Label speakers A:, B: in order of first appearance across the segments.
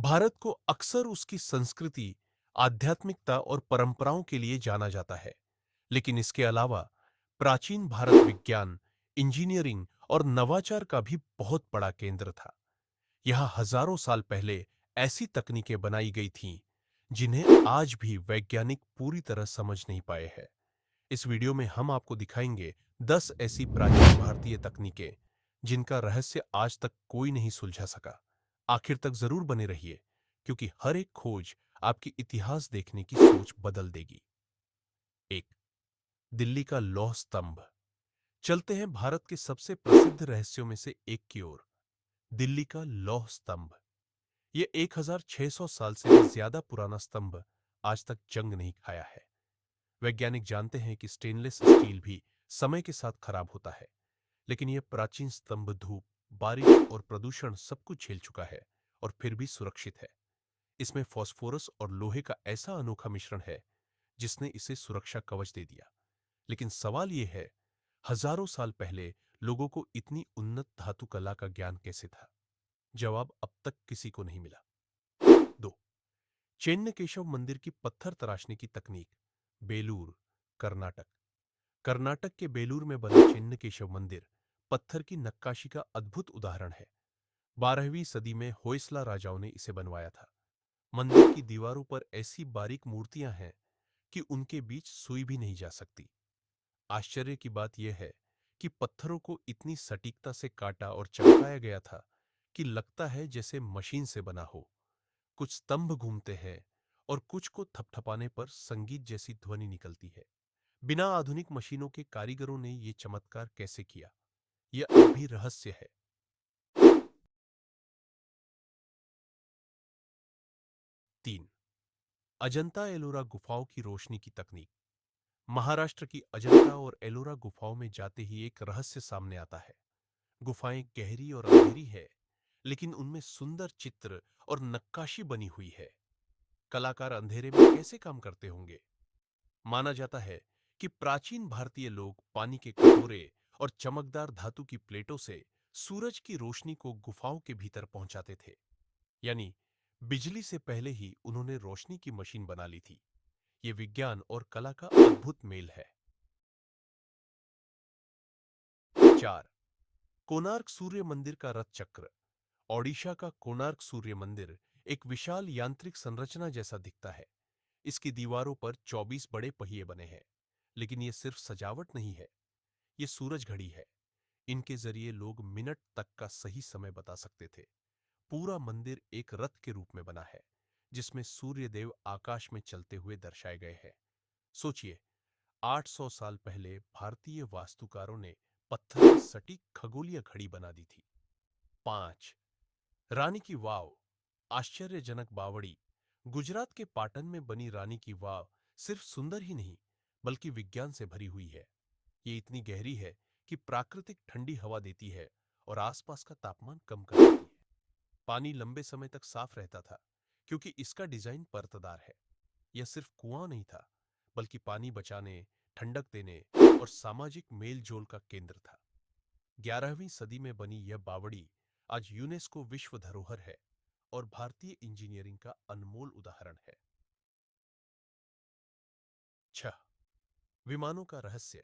A: भारत को अक्सर उसकी संस्कृति, आध्यात्मिकता और परंपराओं के लिए जाना जाता है, लेकिन इसके अलावा प्राचीन भारत विज्ञान, इंजीनियरिंग और नवाचार का भी बहुत बड़ा केंद्र था। यहाँ हजारों साल पहले ऐसी तकनीकें बनाई गई थीं, जिन्हें आज भी वैज्ञानिक पूरी तरह समझ नहीं पाए हैं। इस वीडियो में हम आपको दिखाएंगे 10 ऐसी प्राचीन भारतीय तकनीकें, जिनका रहस्य आज तक कोई नहीं सुलझा सका। आखिर तक जरूर बने रहिए, क्योंकि हर एक खोज आपकी इतिहास देखने की सोच बदल देगी। एक, दिल्ली का लौह स्तंभ। चलते हैं भारत के सबसे प्रसिद्ध रहस्यों में से एक की ओर, दिल्ली का लौह स्तंभ। यह 1600 साल से भी ज्यादा पुराना स्तंभ आज तक जंग नहीं खाया है। वैज्ञानिक जानते हैं कि स्टेनलेस स्टील भी समय के साथ खराब होता है, लेकिन यह प्राचीन स्तंभ धूप, बारिश और प्रदूषण सब कुछ झेल चुका है और फिर भी सुरक्षित है। इसमें फास्फोरस और लोहे का ऐसा अनोखा मिश्रण है, जिसने इसे सुरक्षा कवच दे दिया। लेकिन सवाल यह है, हजारों साल पहले लोगों को इतनी उन्नत धातु कला का ज्ञान कैसे था? जवाब अब तक किसी को नहीं मिला। 2, चेन्नकेशव मंदिर की पत्थर तराशने की तकनीक। बेलूर, कर्नाटक। कर्नाटक के बेलूर में बना चेन्नकेशव मंदिर पत्थर की नक्काशी का अद्भुत उदाहरण है। 12वीं सदी में होयसला राजाओं ने इसे बनवाया था। मंदिर की दीवारों पर ऐसी बारीक मूर्तियां हैं कि उनके बीच सुई भी नहीं जा सकती। आश्चर्य की बात यह है कि पत्थरों को इतनी सटीकता से काटा और चमकाया गया था कि लगता है जैसे मशीन से बना हो। कुछ स्तंभ घूमते हैं और कुछ को थपथपाने पर संगीत जैसी ध्वनि निकलती है। बिना आधुनिक मशीनों के कारीगरों ने यह चमत्कार कैसे किया, यह अब भी रहस्य है। 3, अजंता एलोरा गुफाओं की रोशनी की तकनीक। महाराष्ट्र की अजंता और एलोरा गुफाओं में जाते ही एक रहस्य सामने आता है। गुफाएं गहरी और अंधेरी है, लेकिन उनमें सुंदर चित्र और नक्काशी बनी हुई है। कलाकार अंधेरे में कैसे काम करते होंगे? माना जाता है कि प्राचीन भारतीय लोग पानी के कटोरे और चमकदार धातु की प्लेटों से सूरज की रोशनी को गुफाओं के भीतर पहुंचाते थे। यानी बिजली से पहले ही उन्होंने रोशनी की मशीन बना ली थी। यह विज्ञान और कला का अद्भुत मेल है। 4, कोणार्क सूर्य मंदिर का रथ चक्र। ओडिशा का कोणार्क सूर्य मंदिर एक विशाल यांत्रिक संरचना जैसा दिखता है। इसकी दीवारों पर 24 बड़े पहिए बने हैं, लेकिन यह सिर्फ सजावट नहीं है, यह सूरज घड़ी है। इनके जरिए लोग मिनट तक का सही समय बता सकते थे। पूरा मंदिर एक रथ के रूप में बना है, जिसमें सूर्य देव आकाश में चलते हुए दर्शाए गए हैं। सोचिए, 800 साल पहले भारतीय वास्तुकारों ने पत्थर की सटीक खगोलीय घड़ी बना दी थी। 5, रानी की वाव। आश्चर्यजनक बावड़ी। गुजरात के पाटन में बनी रानी की वाव सिर्फ सुंदर ही नहीं, बल्कि विज्ञान से भरी हुई है। ये इतनी गहरी है कि प्राकृतिक ठंडी हवा देती है और आसपास का तापमान कम कर देती है। पानी लंबे समय तक साफ रहता था, क्योंकि इसका डिजाइन परतदार है। यह सिर्फ कुआं नहीं था, बल्कि पानी बचाने, ठंडक देने और सामाजिक मेल जोल का केंद्र था। 11वीं सदी में बनी यह बावड़ी आज यूनेस्को विश्व धरोहर है और भारतीय इंजीनियरिंग का अनमोल उदाहरण है। 6, विमानों का रहस्य।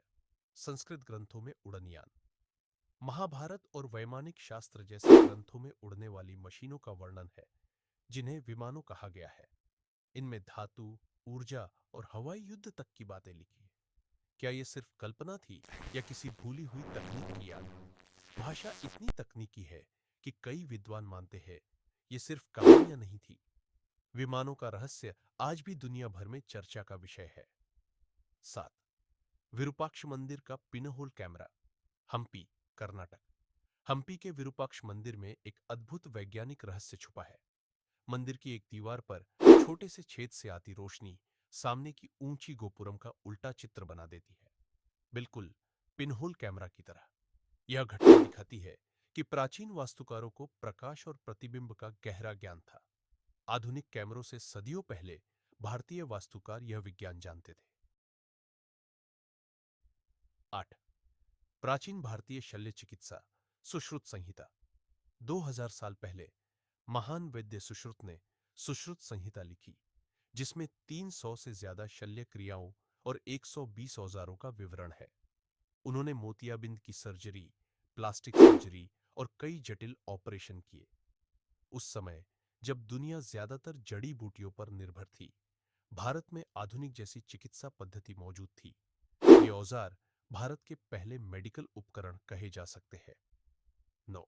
A: संस्कृत ग्रंथों में उड़नयान। महाभारत और वैमानिक शास्त्र जैसे ग्रंथों में उड़ने वाली मशीनों का वर्णन है, जिन्हें विमानों कहा गया है। इनमें धातु, ऊर्जा और हवाई युद्ध तक की बातें लिखी है। क्या यह सिर्फ कल्पना थी या किसी भूली हुई तकनीक की याद? भाषा इतनी तकनीकी है कि कई विद्वान मानते हैं यह सिर्फ कहानियां नहीं थी। विमानों का रहस्य आज भी दुनिया भर में चर्चा का विषय है। 7, विरूपाक्ष मंदिर का पिनहोल कैमरा। हम्पी, कर्नाटक। हम्पी के विरूपाक्ष मंदिर में एक अद्भुत वैज्ञानिक रहस्य छुपा है। मंदिर की एक दीवार पर छोटे से छेद से आती रोशनी सामने की ऊंची गोपुरम का उल्टा चित्र बना देती है, बिल्कुल पिनहोल कैमरा की तरह। यह घटना दिखाती है कि प्राचीन वास्तुकारों को प्रकाश और प्रतिबिंब का गहरा ज्ञान था। आधुनिक कैमरों से सदियों पहले भारतीय वास्तुकार यह विज्ञान जानते थे। 8, प्राचीन भारतीय शल्य चिकित्सा, सुश्रुत संहिता। 2000 साल पहले महान वैद्य सुश्रुत ने सुश्रुत संहिता लिखी, जिसमें 300 से ज्यादा शल्य क्रियाओं और 120 औजारों का विवरण है। उन्होंने मोतियाबिंद की सर्जरी, प्लास्टिक सर्जरी और कई जटिल ऑपरेशन किए। उस समय जब दुनिया ज्यादातर जड़ी बूटियों पर निर्भर थी, भारत में आधुनिक जैसी चिकित्सा पद्धति मौजूद थी। ये औजार भारत के पहले मेडिकल उपकरण कहे जा सकते हैं। 9.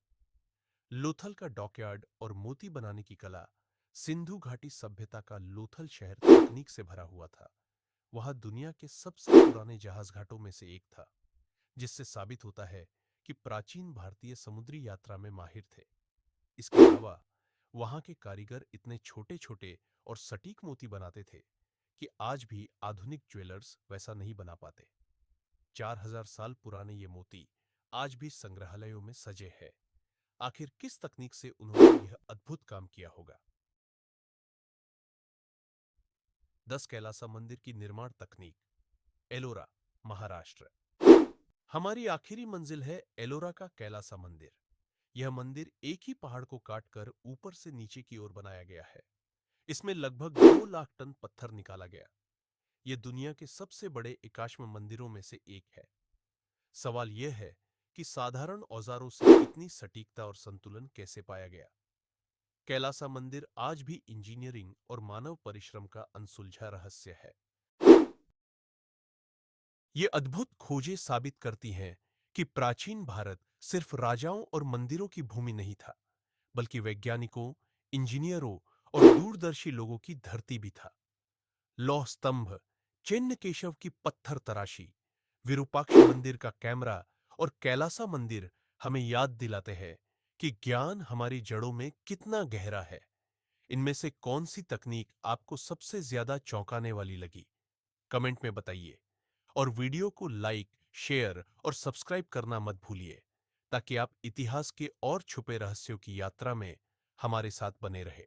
A: लोथल का डॉकयार्ड और मोती बनाने की कला। सिंधु घाटी सभ्यता का लोथल शहर तकनीक से भरा हुआ था। वह दुनिया के सबसे पुराने जहाज घाटों में से एक था, जिससे साबित होता है कि प्राचीन भारतीय समुद्री यात्रा में माहिर थे। इसके अलावा वहां के कारीगर इतने छोटे छोटे और सटीक मोती बनाते थे कि आज भी आधुनिक ज्वेलर्स वैसा नहीं बना पाते। 4000 साल पुराने ये मोती आज भी संग्रहालयों में सजे हैं। आखिर किस तकनीक से उन्होंने यह अद्भुत काम किया होगा? 10 कैलासा मंदिर की निर्माण तकनीक। एलोरा, महाराष्ट्र। हमारी आखिरी मंजिल है एलोरा का कैलासा मंदिर। यह मंदिर एक ही पहाड़ को काटकर ऊपर से नीचे की ओर बनाया गया है। इसमें लगभग 2 लाख टन पत्थर निकाला गया। यह दुनिया के सबसे बड़े एकाश्म मंदिरों में से एक है। सवाल यह है कि साधारण औजारों से इतनी सटीकता और संतुलन कैसे पाया गया? कैलासा मंदिर आज भी इंजीनियरिंग और मानव परिश्रम का अनसुलझा रहस्य है। ये अद्भुत खोजें साबित करती हैं कि प्राचीन भारत सिर्फ राजाओं और मंदिरों की भूमि नहीं था, बल्कि वैज्ञानिकों, इंजीनियरों और दूरदर्शी लोगों की धरती भी था। लौह स्तंभ, चिन्ह केशव की पत्थर तराशी, विरूपाक्ष मंदिर का कैमरा और कैलासा मंदिर हमें याद दिलाते हैं कि ज्ञान हमारी जड़ों में कितना गहरा है। इनमें से कौन सी तकनीक आपको सबसे ज्यादा चौंकाने वाली लगी? कमेंट में बताइए और वीडियो को लाइक, शेयर और सब्सक्राइब करना मत भूलिए, ताकि आप इतिहास के और छुपे रहस्यों की यात्रा में हमारे साथ बने रहे।